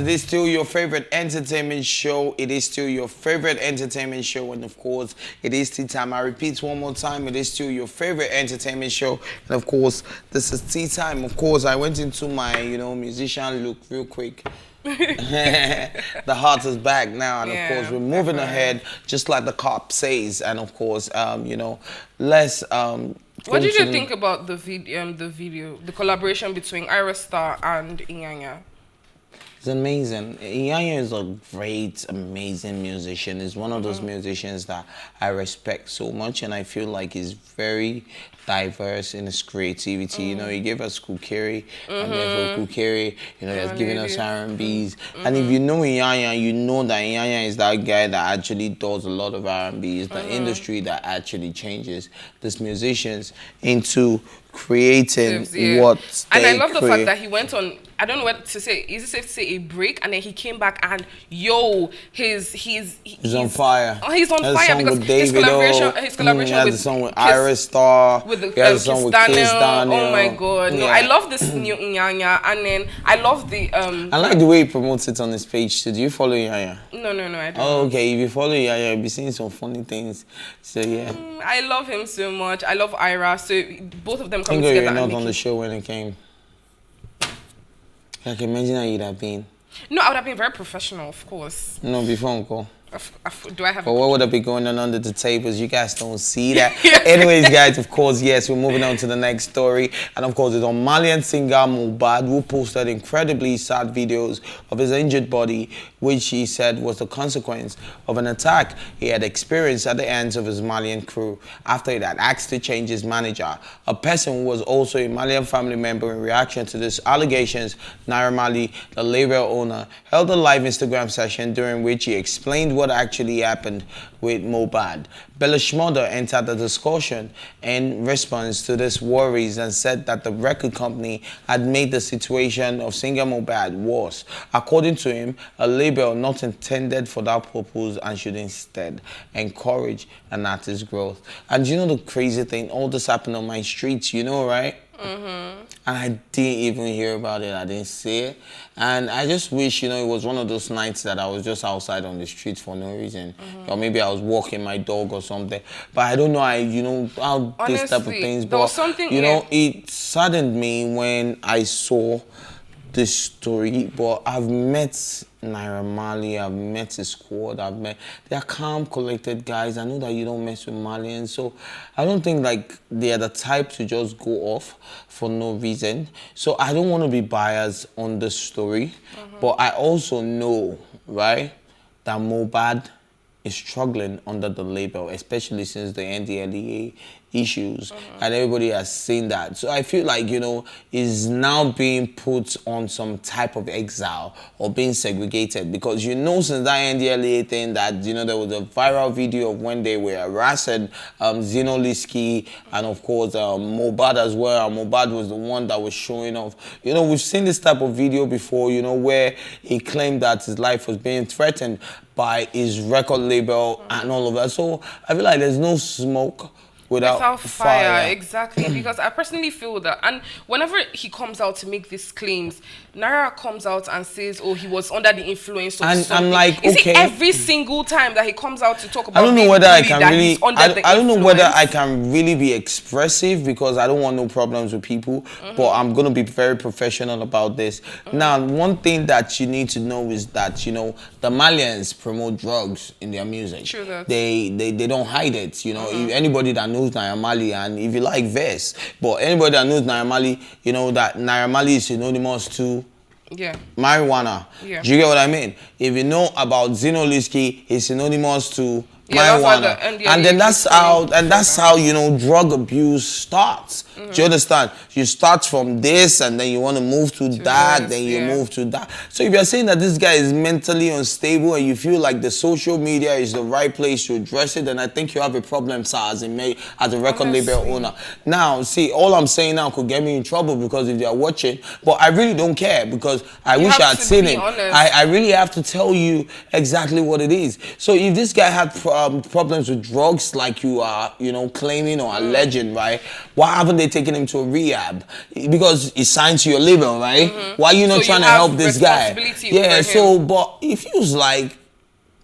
it is still your favorite entertainment show. It is still your favorite entertainment show. And of course, it is tea time. I repeat one more time, it is still your favorite entertainment show. And of course, this is tea time. Of course, I went into my, musician look real quick. The heart is back now, and of course we're moving ahead, just like the cop says. And of course, let's what did you think about the the collaboration between Ira Star and Inyanya? It's amazing. Inyanya is a great, amazing musician. He's one of those musicians that I respect so much, and I feel like he's very diverse in his creativity. You know, he gave us Kukeri, and then for Kukeri, he has given us R&Bs. And if you know Inyanya, you know that Inyanya is that guy that actually does a lot of R&B. It's the industry that actually changes these musicians into creating what and I love the fact that he went on, I don't know what to say, is it safe to say a break, and then he came back and he's on fire. Oh, he's on fire because his collaboration with the song with Ira Star, with the Kiss Daniel. Oh my god. No, I love this new Inyanya, and then I love the I like the way he promotes it on his page too. Do you follow Inyanya? No, I don't. Oh, okay. If you follow Inyanya, you'll be seeing some funny things. So yeah. I love him so much. I love Ira. So both of them coming together. You're not on the show when it came. I can imagine how you'd have been. No, I would have been very professional, of course. No, before Uncle. Do I have? But what would have been going on under the tables? You guys don't see that. Anyways, guys, of course, yes, we're moving on to the next story. And of course, it's on Malian singer Mohbad, who posted incredibly sad videos of his injured body, which he said was the consequence of an attack he had experienced at the hands of his Malian crew after he had asked to change his manager. A person who was also a Malian family member in reaction to these allegations, Naira Marley, the label owner, held a live Instagram session during which he explained what actually happened with Mohbad. Shmurda entered the discussion in response to these worries and said that the record company had made the situation of singer Mohbad worse. According to him, a label not intended for that purpose and should instead encourage an artist's growth. And you know the crazy thing, all this happened on my streets, right? And I didn't even hear about it. I didn't see it. And I just wish, it was one of those nights that I was just outside on the street for no reason. Or maybe I was walking my dog or something. But I don't know, how honestly, this type of things. But, it saddened me when I saw this story. But I've met Naira Marley, I've met his squad, they're calm, collected guys. I know that you don't mess with Malians, so I don't think they're the type to just go off for no reason. So I don't want to be biased on this story, but I also know, right, that Mohbad is struggling under the label, especially since the NDLEA issues, and everybody has seen that. So I feel like, is now being put on some type of exile or being segregated, because since that NDLEA thing that, there was a viral video of when they were harassing Zino Liski and of course Mohbad as well, and Mohbad was the one that was showing off. We've seen this type of video before, where he claimed that his life was being threatened by his record label and all of that. So I feel like there's no smoke without fire. Exactly. Because I personally feel that, and whenever he comes out to make these claims, Naira comes out and says, oh, he was under the influence of something. I'm like, okay. Every single time that he comes out to talk about, I don't know whether I can really be expressive, because I don't want no problems with people, but I'm going to be very professional about this. Now, one thing that you need to know is that, the Malians promote drugs in their music. True that. They don't hide it, If anybody that knows Naira Marley, and if you like verse, but anybody that knows Naira Marley, that Naira Marley is synonymous to marijuana. Do you get what I mean? If you know about Zino Liski, it's synonymous to marijuana. And then that's how drug abuse starts. Do you understand? You start from this, and then you want to move to that, then you move to that. So if you're saying that this guy is mentally unstable and you feel like the social media is the right place to address it, then I think you have a problem, sir, as a record label owner. Now, see, all I'm saying now could get me in trouble, because if they're watching, but I really don't care, because I wish I had seen him. I really have to tell you exactly what it is. So if this guy had problems with drugs like you are, claiming or alleging, right? Why haven't they taken him to a rehab? Because it's signed to your label, right? Why are you not So trying you to help have this guy? responsibility Yeah, over so, him. but it feels like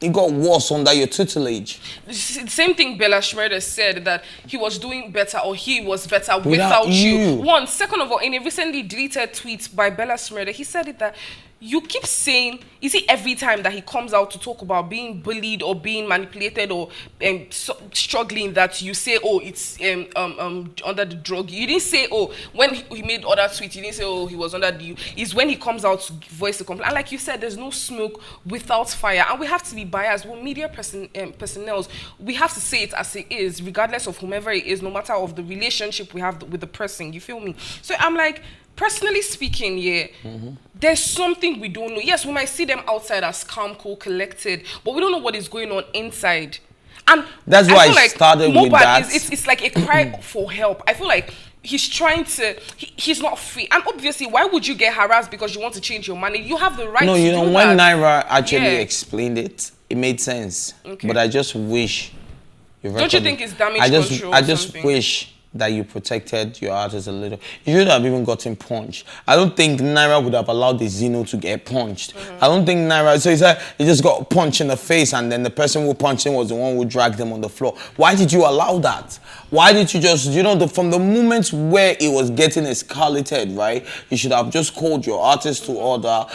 it got worse under your tutelage. Same thing Bella Shmurda said, that he was doing better, or he was better Without without you. you. One, second of all, in a recently deleted tweet by Bella Shmurda, he said it that you keep saying, is it every time that he comes out to talk about being bullied or being manipulated or struggling, that you say, oh, it's under the drug? You didn't say, oh, when he made other tweets, you didn't say, oh, he was under the. It's when he comes out to voice a complaint. And like you said, there's no smoke without fire, and we have to be biased. We're media personnel. We have to say it as it is, regardless of whomever it is, no matter of the relationship we have with the person. You feel me? So I'm like, personally speaking, yeah, there's something we don't know. Yes, we might see them outside as calm, cool, collected, but we don't know what is going on inside. And that's why I started with that. It's like a cry for help. I feel like he's trying to, he's not free. And obviously, why would you get harassed because you want to change your money? You have the right to do that. When Naira actually explained it, it made sense. Okay. But I just wish... Don't you think it's damage control I just wish that you protected your artist a little. You should have even gotten punched. I don't think Naira would have allowed the Zeno to get punched. I don't think Naira... So he just got punched in the face, and then the person who punched him was the one who dragged him on the floor. Why did you allow that? Why did you just... from the moment where it was getting escalated, right? You should have just called your artist to order,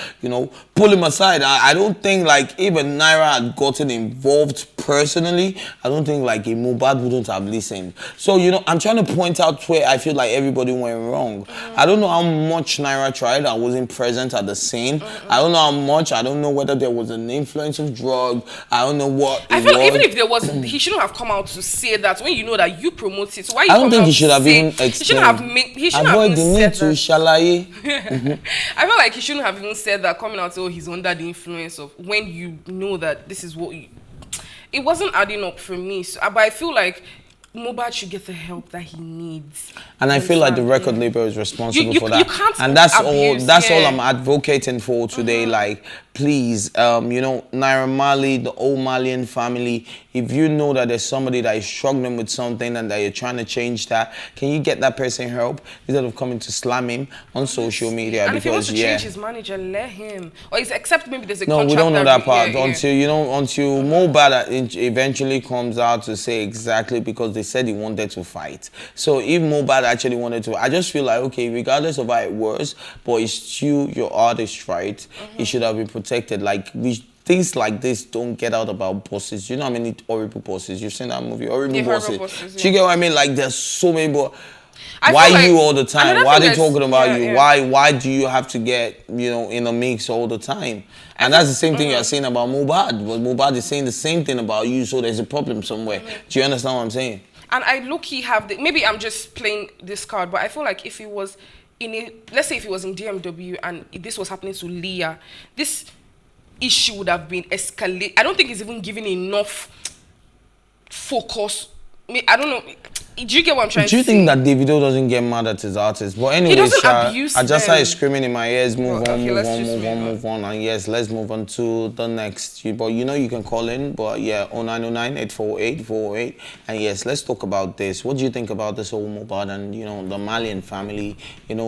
pull him aside. I don't think, like, even Naira had gotten involved personally. I don't think, like, a Mohbad wouldn't have listened. So, I'm trying to point out where I feel like everybody went wrong. I don't know how much Naira tried. I wasn't present at the scene. I don't know how much. I don't know whether there was an influence of drug. I don't know what I feel even if there was, he shouldn't have come out to say that when you know that you promote it. So why you I don't think he should have even explained. He shouldn't have avoid the need to shalaye. I feel like he shouldn't have even said that, coming out, oh, he's under the influence of, when you know that this is what you... It wasn't adding up for me. So, but I feel like Mohbad should get the help that he needs. And I feel like the record label is responsible for that. You can't, and that's all I'm advocating for today. Like, please, Naira Marley, the old Malian family, if you know that there's somebody that is struggling with something and that you're trying to change that, can you get that person help instead of coming to slam him on social media? And if he wants to change his manager, let him. Or except maybe there's a contract. No, we don't know that part until Mohbad eventually comes out to say exactly, because they said he wanted to fight. So if Mohbad actually wanted to, I just feel like, okay, regardless of how it was, but it's still your artist, right? He should have been protected. Like, things like this don't get out about bosses. You know how many horrible bosses? You've seen that movie, Horrible Bosses. Do you get what I mean? Like, there's so many, but why you all the time? Why are they talking about you? Why do you have to get, in a mix all the time? And that's the same thing you're saying about Mohbad. But Mohbad is saying the same thing about you, so there's a problem somewhere. Do you understand what I'm saying? And I low-key have maybe I'm just playing this card, but I feel like if he was let's say if he was in DMW and this was happening to Leah, this issue would have been escalated. I don't think he's even giving enough focus. I don't know. Do you get what I'm trying to say? Do you think that Davido doesn't get mad at his artists? But anyway, he doesn't abuse I just started screaming in my ears, move on. And yes, let's move on to the next. But you can call in. But yeah, 0909-848-408. And yes, let's talk about this. What do you think about this whole Mohbad and, the Malian family,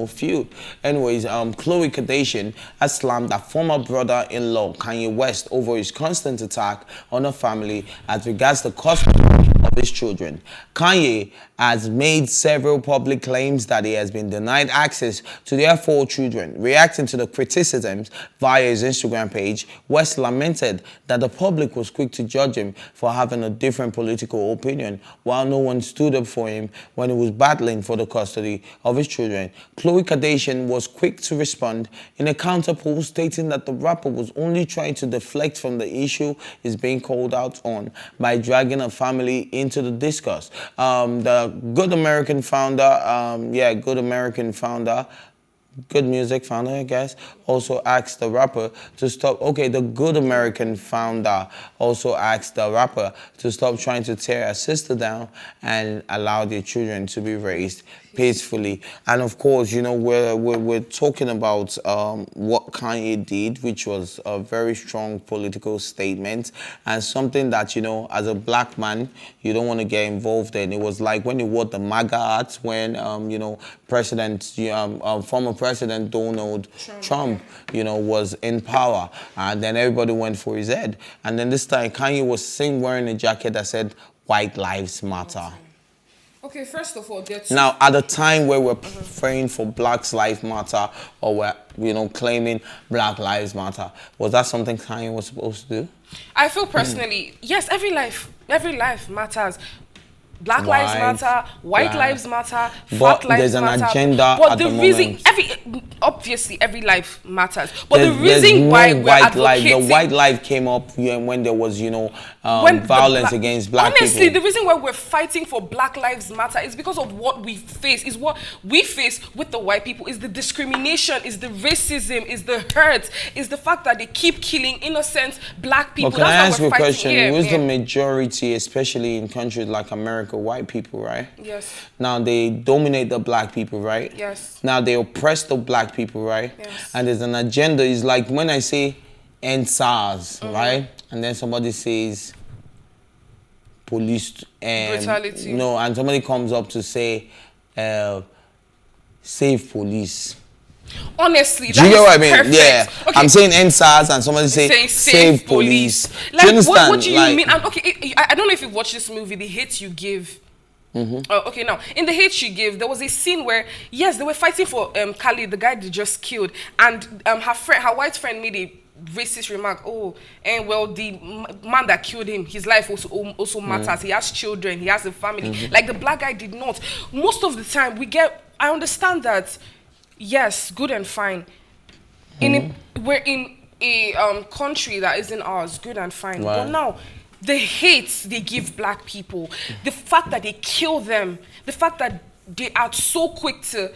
feud? Anyways, Khloe Kardashian has slammed her former brother-in-law, Kanye West, over his constant attack on her family as regards the custody of his children. Kanye has made several public claims that he has been denied access to their 4 children. Reacting to the criticisms via his Instagram page, West lamented that the public was quick to judge him for having a different political opinion, while no one stood up for him when he was battling for the custody of his children. Khloe Kardashian was quick to respond in a counter post, stating that the rapper was only trying to deflect from the issue he's being called out on by dragging a family into the discourse. The Good American founder, good music founder, I guess, also asked the rapper to stop. Okay, the good American founder also asked the rapper to stop trying to tear her sister down and allow their children to be raised peacefully. And of course, you know, we're talking about what Kanye did, which was a very strong political statement and something that, you know, as a black man, you don't want to get involved in. It was like when he wore the MAGA hat when, you know, former President Donald Trump, you know, was in power. And then everybody went for his head. And then this time, Kanye was seen wearing a jacket that said, "White Lives Matter." Okay, first of all, now, at the time where we're praying for Black Lives Matter or we're, you know, claiming Black Lives Matter, was that something Kanye was supposed to do? I feel personally, yes, every life matters. Black lives matter, white lives matter, fat lives matter. But there's an agenda at the moment. Obviously, every life matters. But the reason why we're advocating... The white life came up when there was, you know, violence against black people. Honestly, the reason why we're fighting for Black Lives Matter is because of what we face. Is what we face with the white people is the discrimination, is the racism, is the hurt, is the fact that they keep killing innocent black people. But can I ask you a question? Who's the majority, especially in countries like America? White people, right? Yes. Now they dominate the black people, right? Yes. Now they oppress the black people, right? Yes. And there's an agenda. It's like when I say end SARS, right? And then somebody says police and brutality. No, and somebody comes up to say save police. Honestly, do you get what I mean? Perfect. Yeah, okay. I'm saying end SARS and somebody say save police. Like, do you understand? What do you mean? Okay, I don't know if you've watched this movie, The Hate You Give. Okay, now, in The Hate You Give, there was a scene where, yes, they were fighting for Khalid, the guy they just killed, and her white friend made a racist remark. Oh, and well, the man that killed him, his life also matters. He has children, he has a family. Like the black guy did not. Most of the time, I understand that. Yes, good and fine. We're in a country that isn't ours, good and fine. Right. But now, the hate they give black people, the fact that they kill them, the fact that they are so quick to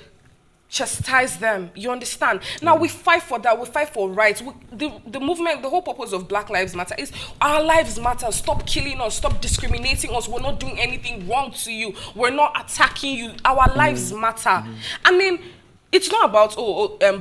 chastise them, you understand? Now we fight for that, we fight for rights. The movement, the whole purpose of Black Lives Matter is our lives matter. Stop killing us, stop discriminating us. We're not doing anything wrong to you. We're not attacking you. Our lives matter. I mean, it's not about,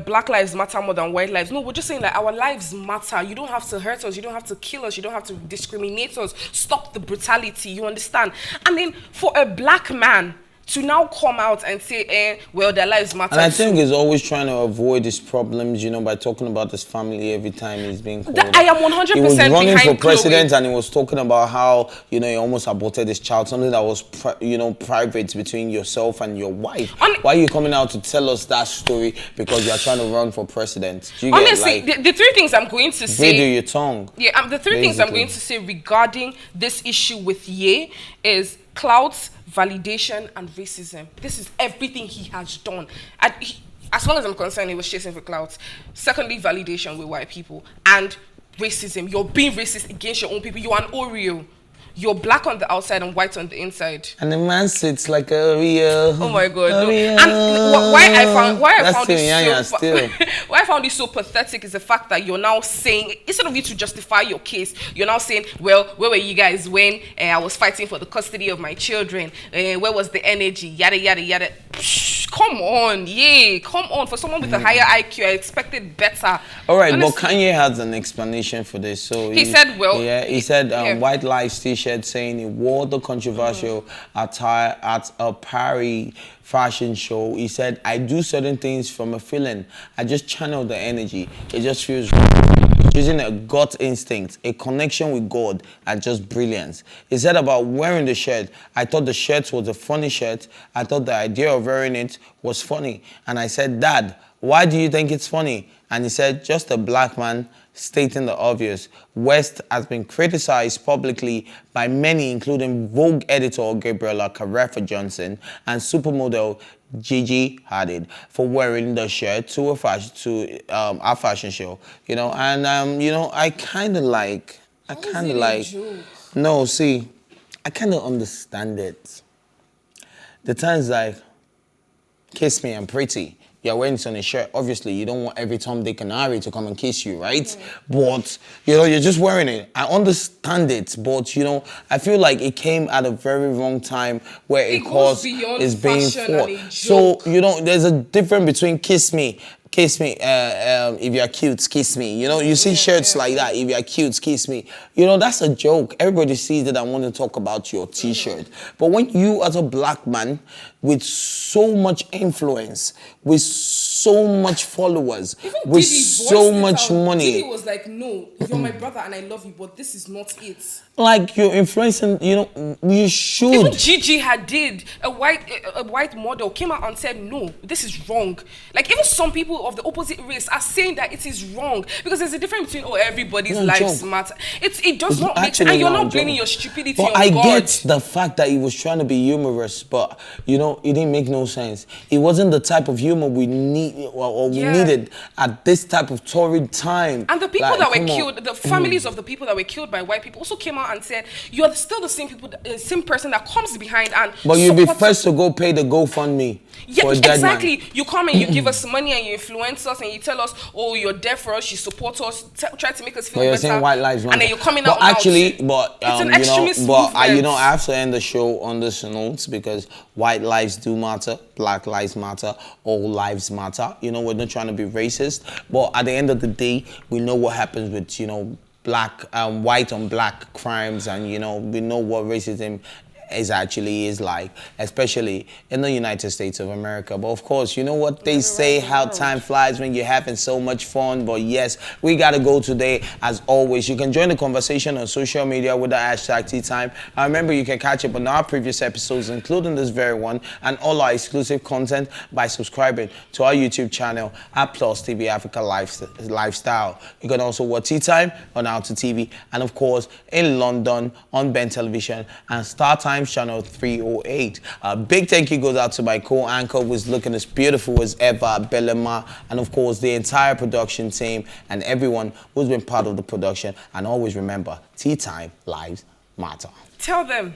Black lives matter more than white lives. No, we're just saying that our lives matter. You don't have to hurt us. You don't have to kill us. You don't have to discriminate us. Stop the brutality. You understand? I mean, for a black man to now come out and say, well, their lives matter. And I think he's always trying to avoid his problems, you know, by talking about his family every time he's being called. I am 100% He was running for president Khloe. And he was talking about how, you know, he almost aborted his child, something that was, private between yourself and your wife. Why are you coming out to tell us that story? Because you are trying to run for president. Do you honestly, get, like, the three things I'm going to say... Video your tongue. Yeah, the three things I'm going to say regarding this issue with Ye is clout, validation, and racism. This is everything he has done. As long as I'm concerned, he was chasing for clout. Secondly, validation with white people. And racism. You're being racist against your own people. You're an Oreo. You're black on the outside and white on the inside. And the man sits like a real. Oh my God. No. And why I found this so pathetic is the fact that you're now saying, instead of you to justify your case, you're now saying, well, where were you guys when I was fighting for the custody of my children? Where was the energy? Yada, yada, yada. Psh, come on. Yeah, come on. For someone with a higher IQ, I expected better. All right, honestly, but Kanye has an explanation for this. So he said, well... Yeah, he said white lies t-shirt saying he wore the controversial attire at a Paris fashion show. He said, I do certain things from a feeling. I just channel the energy. It just feels right. Using a gut instinct, a connection with God, and just brilliance. He said about wearing the shirt, I thought the shirt was a funny shirt. I thought the idea of wearing it was funny. And I said, Dad, why do you think it's funny? And he said, just a black man stating the obvious. West has been criticized publicly by many, including Vogue editor Gabriella Carefa Johnson and supermodel Gigi Hadid for wearing the shirt to a fashion show. You know, and I kind of like. No, see, I kind of understand it. The times like, kiss me, I'm pretty. you're wearing this on a shirt. Obviously, you don't want every Tom, Dick, and Harry to come and kiss you, right? But, you know, you're just wearing it. I understand it, but, you know, I feel like it came at a very wrong time where a cause is being fought. So, you know, there's a difference between kiss me, if you're cute, kiss me. You know, you see shirts like that, if you're cute, kiss me. You know, that's a joke. Everybody sees it and want to talk about your t-shirt. But when you, as a black man, with so much influence, with so much followers, even with Diddy so much money. Diddy was like, no, you're my brother and I love you, but this is not it. Like, you're influencing, you know, you should. Even Gigi Hadid, a white model, came out and said, no, this is wrong. Like, even some people of the opposite race are saying that it is wrong. Because there's a difference between, oh, everybody's lives matter. It does not make sense. And you're not blaming your stupidity on God. But I get the fact that he was trying to be humorous, but, you know, it didn't make no sense. It wasn't the type of humor we need or we needed at this type of torrid time. And the people that were killed, the families of the people that were killed by white people also came out and said, you're still the same people, same person that comes behind and but you'll be first to go pay the GoFundMe. Yeah, exactly. You come and you give us money and you influence us and you tell us, oh, you're there for us, you support us, try to make us feel better. Saying white lives matter. And then you're coming out. Actually, but it's an extremist movement. You know, I have to end the show on this note because white lives do matter, black lives matter, all lives matter. You know, we're not trying to be racist, but at the end of the day, we know what happens with, you know, white on black crimes, and you know, we know what racism is like, especially in the United States of America. But of course, you know what they say, how time flies when you're having so much fun. But yes, we gotta go today. As always, you can join the conversation on social media with the hashtag TEATIME. And remember, you can catch up on our previous episodes, including this very one, and all our exclusive content by subscribing to our YouTube channel at PlusTvAfrica Lifestyle. You can also watch TEATIME on Out to TV, and of course in London on Ben Television and StarTime channel 308. A big thank you goes out to my co-anchor who's looking as beautiful as ever, Belema, and of course the entire production team and everyone who's been part of the production. And always remember, TEATIME lives matter. Tell them.